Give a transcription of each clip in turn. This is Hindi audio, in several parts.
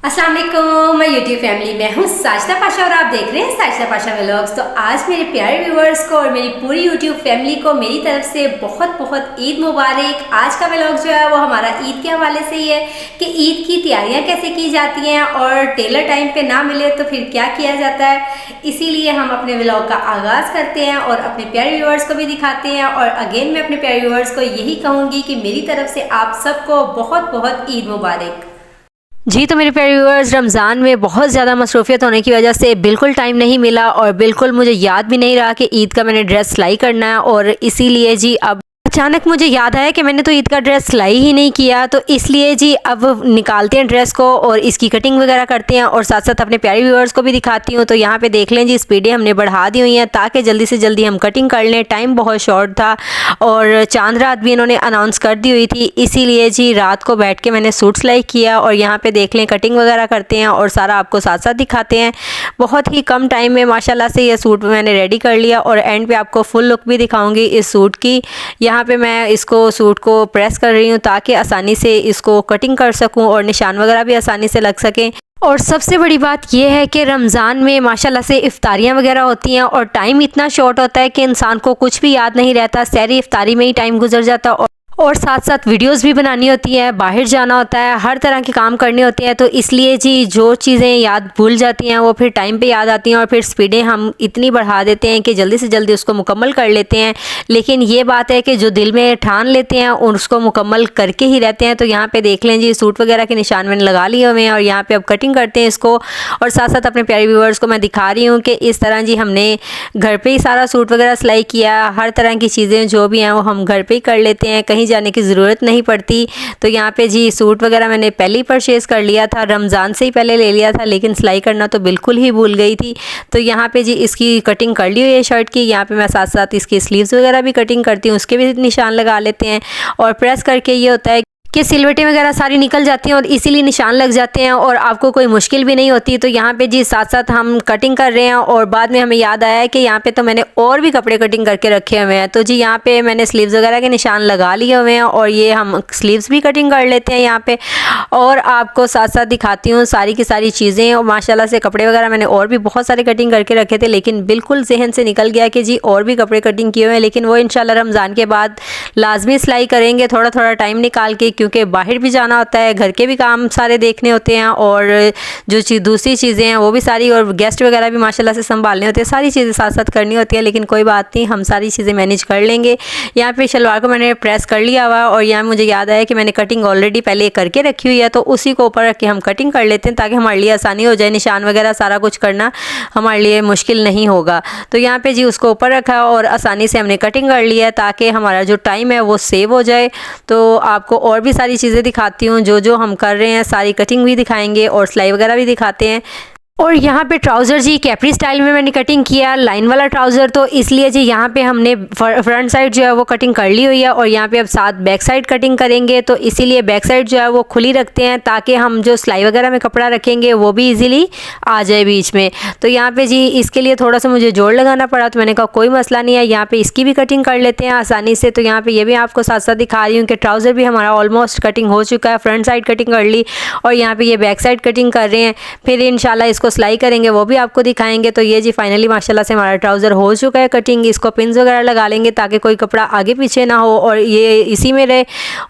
अस्सलाम वालेकुम, मैं यूट्यूब फैमिली में हूँ साजिदा पाशा और आप देख रहे हैं साजिदा पाशा व्लॉग्स। तो आज मेरे प्यारे व्यूवर्स को और मेरी पूरी यूट्यूब फैमिली को मेरी तरफ से बहुत बहुत ईद मुबारक। आज का व्लॉग जो है वो हमारा ईद के हवाले से ही है कि ईद की तैयारियाँ कैसे की जाती हैं और टेलर टाइम पे ना मिले तो फिर क्या किया जाता है। इसीलिए हम अपने व्लॉग का आगाज़ करते हैं और अपने प्यारे व्यूवर्स को भी दिखाते हैं। और अगेन मैं अपने प्यारे व्यूवर्स को यही कहूँगी कि मेरी तरफ से आप सबको बहुत बहुत ईद मुबारक। जी तो मेरे प्यारे व्यूअर्स, रमज़ान में बहुत ज़्यादा मसरूफियत होने की वजह से बिल्कुल टाइम नहीं मिला और बिल्कुल मुझे याद भी नहीं रहा कि ईद का मैंने ड्रेस सिलाई करना है। और इसीलिए जी अब अचानक मुझे याद आया कि मैंने तो ईद का ड्रेस सिलाई ही नहीं किया, तो इसलिए जी अब निकालते हैं ड्रेस को और इसकी कटिंग वगैरह करते हैं और साथ साथ अपने प्यारे व्यूअर्स को भी दिखाती हूँ। तो यहाँ पे देख लें जी, स्पीडें हमने बढ़ा दी हुई हैं ताकि जल्दी से जल्दी हम कटिंग कर लें। टाइम बहुत शॉर्ट था और चांद रात भी इन्होंने अनाउंस कर दी हुई थी, इसीलिए जी रात को बैठ के मैंने सूट सिलाई किया। और यहाँ पे देख लें कटिंग वगैरह करते हैं और सारा आपको साथ साथ दिखाते हैं। बहुत ही कम टाइम में माशाल्लाह से ये सूट मैंने रेडी कर लिया और एंड पे आपको फुल लुक भी दिखाऊंगी इस सूट की। यहाँ पे मैं इसको सूट को प्रेस कर रही हूँ ताकि आसानी से इसको कटिंग कर सकूँ और निशान वगैरह भी आसानी से लग सकें। और सबसे बड़ी बात यह है कि रमज़ान में माशाल्लाह से इफ्तारियाँ वगैरह होती हैं और टाइम इतना शॉर्ट होता है कि इंसान को कुछ भी याद नहीं रहता, सहरी इफ्तारी में ही टाइम गुजर जाता है और साथ साथ वीडियोस भी बनानी होती है, बाहर जाना होता है, हर तरह के काम करने होते हैं। तो इसलिए जी जो चीज़ें याद भूल जाती हैं वो फिर टाइम पे याद आती हैं और फिर स्पीडें हम इतनी बढ़ा देते हैं कि जल्दी से जल्दी उसको मुकम्मल कर लेते हैं। लेकिन ये बात है कि जो दिल में ठान लेते हैं और उसको मुकम्मल करके ही रहते हैं। तो यहाँ पे देख लें जी, सूट वगैरह के निशान मैंने लगा लिए हुए हैं और यहाँ पे अब कटिंग करते हैं इसको। और साथ साथ अपने प्यारे व्यूअर्स को मैं दिखा रही हूँ कि इस तरह जी हमने घर पर ही सारा सूट वगैरह सिलाई किया। हर तरह की चीज़ें जो भी हैं वो हम घर पर ही कर लेते हैं, कहीं जाने की ज़रूरत नहीं पड़ती। तो यहाँ पे जी सूट वगैरह मैंने पहले ही परचेज़ कर लिया था, रमज़ान से ही पहले ले लिया था, लेकिन सिलाई करना तो बिल्कुल ही भूल गई थी। तो यहाँ पे जी इसकी कटिंग कर ली हुई है शर्ट की। यहाँ पे मैं साथ साथ इसकी स्लीव्स वगैरह भी कटिंग करती हूँ, उसके भी निशान लगा लेते हैं। और प्रेस करके ये होता है कि सिलवटें वगैरह सारी निकल जाती हैं और इसीलिए निशान लग जाते हैं और आपको कोई मुश्किल भी नहीं होती। तो यहाँ पे जी साथ साथ हम कटिंग कर रहे हैं और बाद में हमें याद आया है कि यहाँ पे तो मैंने और भी कपड़े कटिंग करके रखे हुए हैं। तो जी यहाँ पे मैंने स्लीव्स वगैरह के निशान लगा लिए हुए हैं और ये हम स्लीव्स भी कटिंग कर लेते हैं यहाँ पे। और आपको साथ साथ दिखाती हूँ सारी की सारी चीज़ें। और माशाल्लाह से कपड़े वगैरह मैंने और भी बहुत सारे कटिंग करके रखे थे, लेकिन बिल्कुल जहन से निकल गया कि जी और भी कपड़े कटिंग किए हुए हैं, लेकिन वो इंशाल्लाह रमज़ान के बाद लाजमी सिलाई करेंगे थोड़ा थोड़ा टाइम निकाल के, क्योंकि बाहर भी जाना होता है, घर के भी काम सारे देखने होते हैं और जो दूसरी चीज़ें हैं वो भी सारी, और गेस्ट वगैरह भी माशाल्लाह से संभालने होते हैं, सारी चीज़ें साथ साथ करनी होती है। लेकिन कोई बात नहीं, हम सारी चीज़ें मैनेज कर लेंगे। यहाँ पे शलवार को मैंने प्रेस कर लिया हुआ और यहाँ मुझे याद आया कि मैंने कटिंग ऑलरेडी पहले करके रखी हुई है, तो उसी को ऊपर रख के हम कटिंग कर लेते हैं ताकि हमारे लिए आसानी हो जाए। निशान वगैरह सारा कुछ करना हमारे लिए मुश्किल नहीं होगा। तो यहाँ पे जी उसको ऊपर रखा और आसानी से हमने कटिंग कर लिया ताकि हमारा जो टाइम है वो सेव हो जाए। तो आपको और भी सारी चीज़ें दिखाती हूँ, जो हम कर रहे हैं सारी कटिंग भी दिखाएंगे और सिलाई वगैरह भी दिखाते हैं। और यहाँ पे ट्राउज़र जी कैपरी स्टाइल में मैंने कटिंग किया, लाइन वाला ट्राउज़र, तो इसलिए जी यहाँ पे हमने फ्रंट साइड जो है वो कटिंग कर ली हुई है और यहाँ पे अब साथ बैक साइड कटिंग करेंगे। तो इसीलिए बैक साइड जो है वो खुली रखते हैं ताकि हम जो सिलाई वगैरह में कपड़ा रखेंगे वो भी इजीली आ जाए बीच में। तो यहाँ पे जी इसके लिए थोड़ा सा मुझे जोड़ लगाना पड़ा, तो मैंने कहा कोई मसला नहीं है, यहाँ पर इसकी भी कटिंग कर लेते हैं आसानी से। तो यहाँ पर ये भी आपको साथ साथ दिखा रही हूँ कि ट्राउज़र भी हमारा ऑलमोस्ट कटिंग हो चुका है, फ्रंट साइड कटिंग कर ली और यहाँ पर ये बैक साइड कटिंग कर रहे हैं। फिर इंशाल्लाह इसको सिलाई करेंगे, वो भी आपको दिखाएंगे। तो ये जी फाइनली माशाल्लाह से हमारा ट्राउज़र हो चुका है कटिंग। इसको पिन्स वगैरह लगा लेंगे ताकि कोई कपड़ा आगे पीछे ना हो और ये इसी में रहे।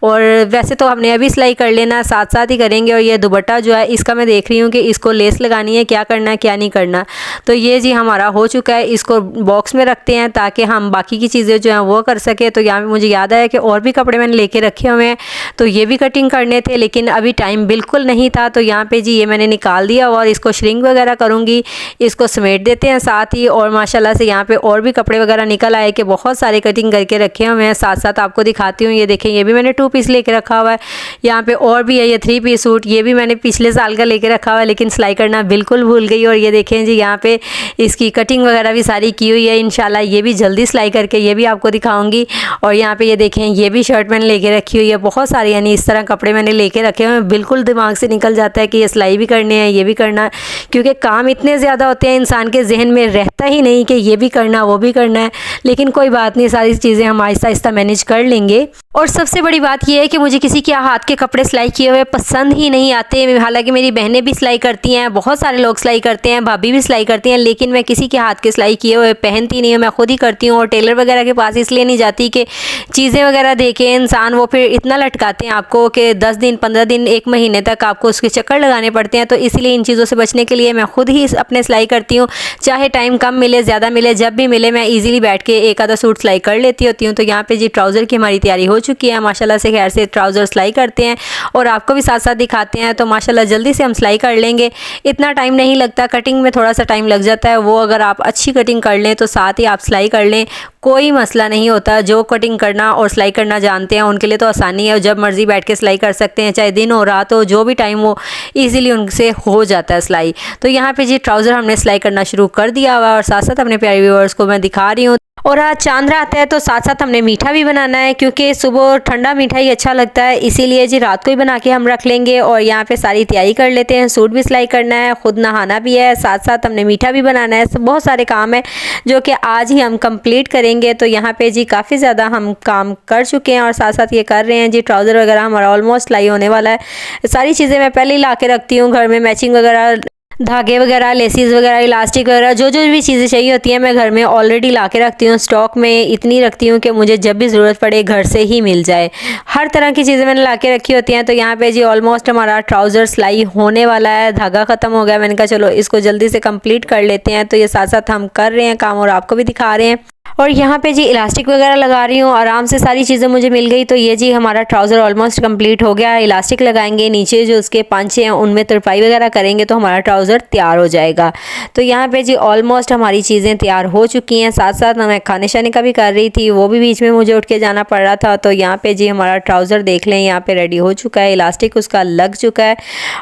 और वैसे तो हमने अभी सिलाई कर लेना, साथ साथ ही करेंगे। और ये दुपट्टा जो है इसका मैं देख रही हूँ कि इसको लेस लगानी है, क्या करना है क्या नहीं करना। तो ये जी हमारा हो चुका है, इसको बॉक्स में रखते हैं ताकि हम बाकी की चीज़ें जो हैं वो कर सके। तो यहाँ पर मुझे याद आया कि और भी कपड़े मैंने लेके रखे हुए हैं, तो ये भी कटिंग करने थे, लेकिन अभी टाइम बिल्कुल नहीं था। तो यहाँ पर जी ये मैंने निकाल दिया और इसको श्रिंक वगैरह करूँगी, इसको समेट देते हैं साथ ही। और माशाल्लाह से यहाँ पे और भी कपड़े वगैरह निकल आए कि बहुत सारे कटिंग करके रखे हुए हैं। साथ साथ आपको दिखाती हूँ, ये देखें ये भी मैंने 2 पीस लेके रखा हुआ है। यहाँ पे और भी है ये 3 पीस सूट, ये भी मैंने पिछले साल का लेके रखा हुआ है, लेकिन सिलाई करना बिल्कुल भूल गई। और ये देखें जी यहाँ पे इसकी कटिंग वगैरह भी सारी की हुई है, इंशाल्लाह ये भी जल्दी सिलाई करके ये भी आपको दिखाऊँगी। और यहाँ पर ये देखें ये भी शर्ट मैंने लेके रखी हुई है, बहुत सारी यानी इस तरह कपड़े मैंने लेके रखे हुए हैं। बिल्कुल दिमाग से निकल जाता है कि ये सिलाई भी करनी है, ये भी करना है, क्योंकि काम इतने ज़्यादा होते हैं, इंसान के जहन में रहता ही नहीं कि ये भी करना वो भी करना है। लेकिन कोई बात नहीं, सारी चीज़ें हम आहिस्ता आहिस्ता मैनेज कर लेंगे। और सबसे बड़ी बात यह है कि मुझे किसी के हाथ के कपड़े सिलाई किए हुए पसंद ही नहीं आते। हालांकि मेरी बहनें भी सिलाई करती हैं, बहुत सारे लोग सिलाई करते हैं, भाभी भी सिलाई करती हैं, लेकिन मैं किसी के हाथ के सिलाई किए हुए पहनती नहीं हूँ। मैं खुद ही करती हूँ। और टेलर वगैरह के पास इसलिए नहीं जाती कि चीज़ें वगैरह देखें इंसान, वो फिर इतना लटकाते हैं आपको कि 10 दिन 15 दिन 1 महीने तक आपको उसके चक्कर लगाने पड़ते हैं। तो इसलिए इन चीज़ों से बचने के लिए मैं खुद ही अपने सिलाई करती हूँ। चाहे टाइम कम मिले ज़्यादा मिले, जब भी मिले मैं ईजिली बैठ के एक आधा सूट सिलाई कर लेती होती हूँ। तो यहाँ पे जी ट्राउज़र की हमारी तैयारी हो चुकी है। माशाल्लाह से खैर से ट्राउज़र सिलाई करते हैं और आपको भी साथ साथ दिखाते हैं। तो माशाल्लाह जल्दी से हम सिलाई कर लेंगे, इतना टाइम नहीं लगता। कटिंग में थोड़ा सा टाइम लग जाता है, वो अगर आप अच्छी कटिंग कर लें तो साथ ही आप सिलाई कर लें, कोई मसला नहीं होता। जो कटिंग करना और सिलाई करना जानते हैं उनके लिए तो आसानी है, जब मर्ज़ी बैठ के सिलाई कर सकते हैं, चाहे दिन हो रात हो, जो भी टाइम हो ईज़िली उनसे हो जाता है सिलाई। तो यहाँ पे जी ट्राउज़र हमने सिलाई करना शुरू कर दिया हुआ और साथ साथ अपने प्यारे व्यूअर्स को मैं दिखा रही हूँ। और आज चांद रात है तो साथ साथ हमने मीठा भी बनाना है, क्योंकि सुबह ठंडा मीठा ही अच्छा लगता है, इसीलिए जी रात को ही बना के हम रख लेंगे। और यहाँ पे सारी तैयारी कर लेते हैं। सूट भी सिलाई करना है, खुद नहाना भी है, साथ साथ हमने मीठा भी बनाना है। बहुत सारे काम है जो कि आज ही हम कंप्लीट करेंगे। तो यहाँ पे जी काफ़ी ज़्यादा हम काम कर चुके हैं और साथ साथ ये कर रहे हैं जी। ट्राउज़र वगैरह हमारा ऑलमोस्ट सिलाई होने वाला है। सारी चीज़ें मैं पहले ही ला के रखती हूँ घर में, मैचिंग वगैरह, धागे वगैरह, लेसिस वगैरह, इलास्टिक वगैरह, जो जो भी चीज़ें चाहिए होती हैं मैं घर में ऑलरेडी ला के रखती हूँ। स्टॉक में इतनी रखती हूँ कि मुझे जब भी ज़रूरत पड़े घर से ही मिल जाए। हर तरह की चीज़ें मैंने ला के रखी होती हैं। तो यहाँ पे जी ऑलमोस्ट हमारा ट्राउज़र सिलाई होने वाला है, धागा ख़त्म हो गया। मैंने कहा चलो इसको जल्दी से कंप्लीट कर लेते हैं। तो ये साथ साथ हम कर रहे हैं काम और आपको भी दिखा रहे हैं। और यहाँ पे जी इलास्टिक वगैरह लगा रही हूँ, आराम से सारी चीज़ें मुझे मिल गई। तो ये जी हमारा ट्राउज़र ऑलमोस्ट कंप्लीट हो गया। इलास्टिक लगाएंगे, नीचे जो उसके पांचे हैं उनमें तुरपाई वगैरह करेंगे तो हमारा ट्राउज़र तैयार हो जाएगा। तो यहाँ पे जी ऑलमोस्ट हमारी चीज़ें तैयार हो चुकी हैं। साथ साथ मैं खाने शाने का भी कर रही थी, वो भी बीच में मुझे उठ के जाना पड़ रहा था। तो यहाँ पे जी हमारा ट्राउज़र देख लें, यहाँ पे रेडी हो चुका है, इलास्टिक उसका लग चुका है।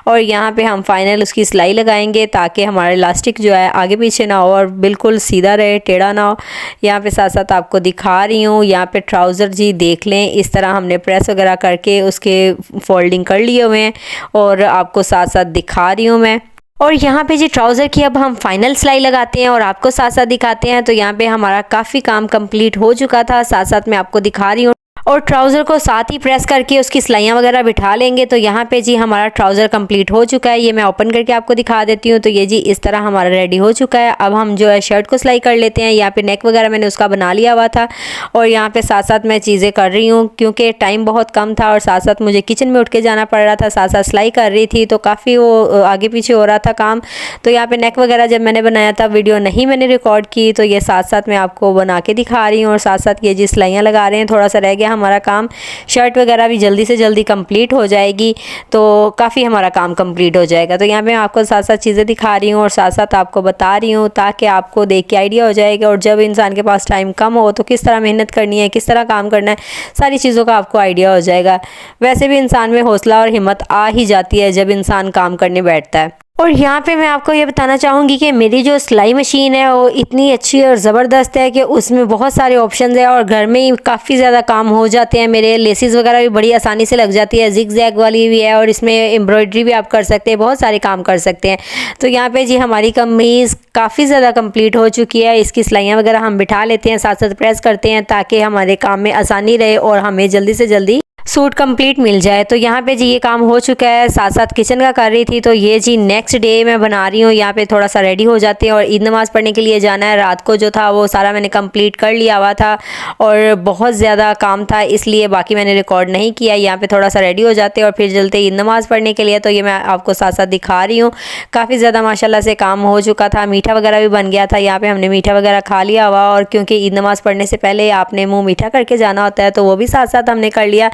और यहाँ पे हम फाइनल उसकी सिलाई लगाएंगे ताकि हमारा इलास्टिक जो है आगे पीछे ना हो और बिल्कुल सीधा रहे, टेढ़ा ना हो। यहाँ पे साथ साथ आपको दिखा रही हूँ। यहाँ पे ट्राउज़र जी देख लें, इस तरह हमने प्रेस वगैरह करके उसके फोल्डिंग कर लिए हुए हैं और आपको साथ साथ दिखा रही हूँ मैं। और यहाँ पे जी ट्राउज़र की अब हम फाइनल सिलाई लगाते हैं और आपको साथ साथ दिखाते हैं। तो यहाँ पे हमारा काफ़ी काम कंप्लीट हो चुका था, साथ साथ मैं आपको दिखा रही हूँ। और ट्राउज़र को साथ ही प्रेस करके उसकी सिलाइयाँ वगैरह बिठा लेंगे। तो यहाँ पे जी हमारा ट्राउज़र कंप्लीट हो चुका है। ये मैं ओपन करके आपको दिखा देती हूँ। तो ये जी इस तरह हमारा रेडी हो चुका है। अब हम जो है शर्ट को सिलाई कर लेते हैं। यहाँ पे नेक वगैरह मैंने उसका बना लिया हुआ था और यहाँ पे साथ साथ मैं चीज़ें कर रही हूँ क्योंकि टाइम बहुत कम था और साथ साथ मुझे किचन में उठ के जाना पड़ रहा था, साथ साथ सिलाई कर रही थी। तो काफ़ी वो आगे पीछे हो रहा था काम। तो यहाँ पे नेक वगैरह जब मैंने बनाया था, वीडियो नहीं मैंने रिकॉर्ड की, तो ये साथ साथ मैं आपको बना के दिखा रही हूँ और साथ साथ ये जी सिलाइयाँ लगा रहे हैं। थोड़ा सा रह गया हमारा काम, शर्ट वगैरह भी जल्दी से जल्दी कंप्लीट हो जाएगी तो काफ़ी हमारा काम कंप्लीट हो जाएगा। तो यहाँ पे मैं आपको साथ साथ चीज़ें दिखा रही हूँ और साथ साथ आपको बता रही हूँ ताकि आपको देख के आइडिया हो जाएगा। और जब इंसान के पास टाइम कम हो तो किस तरह मेहनत करनी है, किस तरह काम करना है, सारी चीज़ों का आपको आइडिया हो जाएगा। वैसे भी इंसान में हौसला और हिम्मत आ ही जाती है जब इंसान काम करने बैठता है। और यहाँ पे मैं आपको ये बताना चाहूँगी कि मेरी जो सिलाई मशीन है वो इतनी अच्छी और ज़बरदस्त है कि उसमें बहुत सारे ऑप्शंस हैं और घर में ही काफ़ी ज़्यादा काम हो जाते हैं मेरे। लेसिस वगैरह भी बड़ी आसानी से लग जाती है, जिग जैग वाली भी है और इसमें एम्ब्रॉयडरी भी आप कर सकते हैं, बहुत सारे काम कर सकते हैं। तो यहाँ पे जी हमारी कमीज़ काफ़ी ज़्यादा कंप्लीट हो चुकी है। इसकी सिलाइयाँ वगैरह हम बिठा लेते हैं, साथ साथ प्रेस करते हैं ताकि हमारे काम में आसानी रहे और हमें जल्दी से जल्दी सूट कंप्लीट मिल जाए। तो यहाँ पे जी ये काम हो चुका है, साथ साथ किचन का कर रही थी। तो ये जी नेक्स्ट डे मैं बना रही हूँ। यहाँ पे थोड़ा सा रेडी हो जाते हैं और ईद नमाज़ पढ़ने के लिए जाना है। रात को जो था वो सारा मैंने कंप्लीट कर लिया हुआ था और बहुत ज़्यादा काम था इसलिए बाकी मैंने रिकॉर्ड नहीं किया। यहाँ पे थोड़ा सा रेडी हो जाते हैं और फिर चलते ईद नमाज़ पढ़ने के लिए। तो ये मैं आपको साथ साथ दिखा रही हूँ। काफ़ी ज़्यादा माशाल्लाह से काम हो चुका था, मीठा वगैरह भी बन गया था। यहाँ पे हमने मीठा वगैरह खा लिया हुआ और क्योंकि ईद नमाज़ पढ़ने से पहले आपने मुँह मीठा करके जाना होता है तो वो भी साथ साथ हमने कर लिया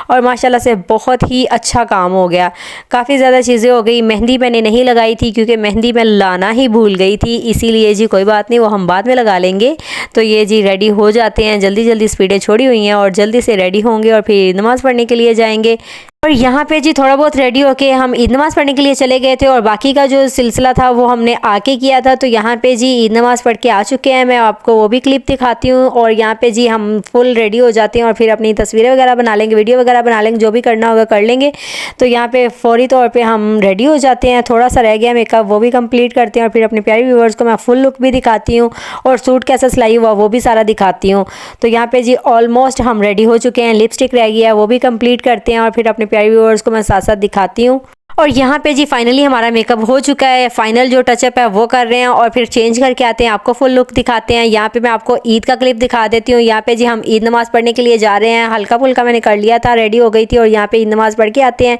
और माशाल्लाह से बहुत ही अच्छा काम हो गया। काफ़ी ज़्यादा चीज़ें हो गई। मेहंदी मैंने नहीं लगाई थी क्योंकि मेहंदी मैं लाना ही भूल गई थी, इसीलिए जी कोई बात नहीं, वो हम बाद में लगा लेंगे। तो ये जी रेडी हो जाते हैं, जल्दी जल्दी स्पीडें छोड़ी हुई हैं और जल्दी से रेडी होंगे और फिर नमाज़ पढ़ने के लिए जाएंगे। और यहाँ पे जी थोड़ा बहुत रेडी होके हम ईद नमाज़ पढ़ने के लिए चले गए थे और बाकी का जो सिलसिला था वो हमने आके किया था। तो यहाँ पे जी ईद नमाज़ पढ़ के आ चुके हैं, मैं आपको वो भी क्लिप दिखाती हूँ। और यहाँ पे जी हम फुल रेडी हो जाते हैं और फिर अपनी तस्वीरें वगैरह बना लेंगे, वीडियो वगैरह बना लेंगे, जो भी करना होगा कर लेंगे। तो यहाँ पे फौरी तौर पर हम रेडी हो जाते हैं, थोड़ा सा रह गया मेकअप, वो भी कम्प्लीट करते हैं और फिर अपने प्यारे व्यूअर्स को मैं फुल लुक भी दिखाती हूँ और सूट कैसा सिलाई हुआ वो भी सारा दिखाती हूँ। तो यहाँ पे जी ऑलमोस्ट हम रेडी हो चुके हैं, लिपस्टिक रह गया वो भी कंप्लीट करते हैं और फिर अपने प्यारे व्यूअर्स को मैं साथ साथ दिखाती हूँ। और यहाँ पे जी फाइनली हमारा मेकअप हो चुका है, फाइनल जो टचअप है वो कर रहे हैं और फिर चेंज करके आते हैं, आपको फुल लुक दिखाते हैं। यहाँ पे मैं आपको ईद का क्लिप दिखा देती हूँ। यहाँ पे जी हम ईद नमाज़ पढ़ने के लिए जा रहे हैं, हल्का फुल्का मैंने कर लिया था, रेडी हो गई थी और यहाँ पे ईद नमाज़ पढ़ के आते हैं।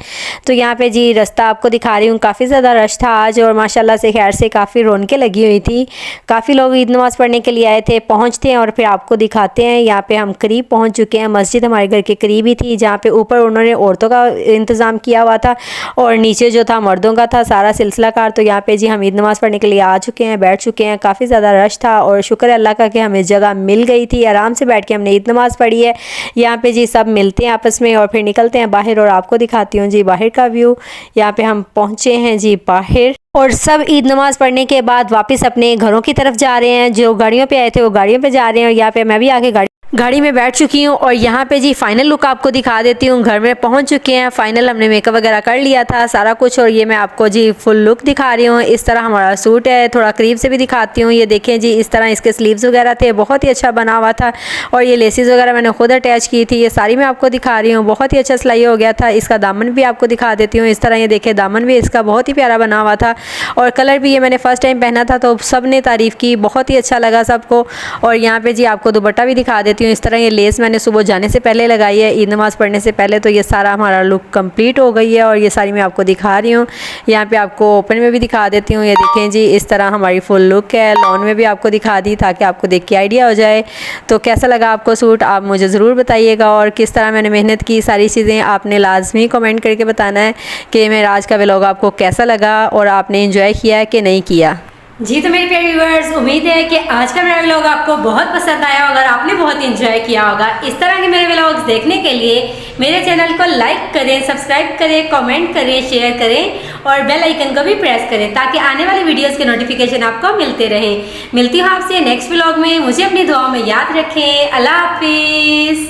तो यहाँ पे जी रास्ता आपको दिखा रही हूँ, काफ़ी ज़्यादा रश था आज और माशाल्लाह से खैर से काफ़ी रौनकें लगी हुई थी, काफ़ी लोग ईद नमाज़ पढ़ने के लिए आए थे। पहुँचते हैं और फिर आपको दिखाते हैं। यहाँ पे हम करीब पहुँच चुके हैं, मस्जिद हमारे घर के करीब ही थी, जहाँ पे ऊपर उन्होंने औरतों का इंतज़ाम किया हुआ था और नीचे जो था मर्दों का था सारा सिलसिला कार। तो यहाँ पे जी हम ईद नमाज़ पढ़ने के लिए आ चुके हैं, बैठ चुके हैं। काफ़ी ज़्यादा रश था और शुक्र है अल्लाह का कि हमें जगह मिल गई थी, आराम से बैठ के हमने ईद नमाज़ पढ़ी है। यहाँ पे जी सब मिलते हैं आपस में और फिर निकलते हैं बाहर और आपको दिखाती हूँ जी बाहर का व्यू। यहाँ पे हम पहुँचे हैं जी बाहर और सब ईद नमाज़ पढ़ने के बाद वापस अपने घरों की तरफ जा रहे हैं। जो गाड़ियों पे आए थे वो गाड़ियों पे जा रहे हैं और यहाँ पे मैं भी आके गाड़ी में बैठ चुकी हूँ। और यहाँ पे जी फाइनल लुक आपको दिखा देती हूँ, घर में पहुँच चुके हैं, फाइनल हमने मेकअप वगैरह कर लिया था सारा कुछ और ये मैं आपको जी फुल लुक दिखा रही हूँ। इस तरह हमारा सूट है, थोड़ा करीब से भी दिखाती हूँ। ये देखें जी इस तरह इसके स्लीव्स वगैरह थे, बहुत ही अच्छा बना हुआ था और ये लेसेस वगैरह मैंने खुद अटैच की थी, ये सारी मैं आपको दिखा रही हूँ। बहुत ही अच्छा सिलाई हो गया था। इसका दामन भी आपको दिखा देती हूँ, इस तरह ये देखें दामन भी इसका बहुत ही प्यारा बना हुआ था और कलर भी ये मैंने फ़र्स्ट टाइम पहना था तो सब ने तारीफ़ की, बहुत ही अच्छा लगा सबको। और यहाँ पे जी आपको दुपट्टा भी दिखा देती हूँ। इस तरह ये लेस मैंने सुबह जाने से पहले लगाई है, ईद नमाज़ पढ़ने से पहले। तो ये सारा हमारा लुक कंप्लीट हो गई है और ये सारी मैं आपको दिखा रही हूँ। यहाँ पे आपको ओपन में भी दिखा देती हूँ, ये देखें जी इस तरह हमारी फुल लुक है। लॉन में भी आपको दिखा दी ताकि आपको देख के आइडिया हो जाए। तो कैसा लगा आपको सूट आप मुझे ज़रूर बताइएगा और किस तरह मैंने मेहनत की, सारी चीज़ें आपने लाजमी कमेंट करके बताना है कि मेरा आज का व्लॉग आपको कैसा लगा और आपने इंजॉय किया कि नहीं किया। जी तो मेरे प्यारे व्यूअर्स, उम्मीद है कि आज का मेरा व्लॉग आपको बहुत पसंद आया होगा और आपने बहुत इंजॉय किया होगा। इस तरह के मेरे व्लॉग्स देखने के लिए मेरे चैनल को लाइक करें, सब्सक्राइब करें, कमेंट करें, शेयर करें और बेल आइकन को भी प्रेस करें ताकि आने वाली वीडियोस के नोटिफिकेशन आपको मिलते रहें। मिलती हूँ आपसे नेक्स्ट व्लॉग में, मुझे अपनी दुआओं में याद रखें। अल्लाह हाफिज़।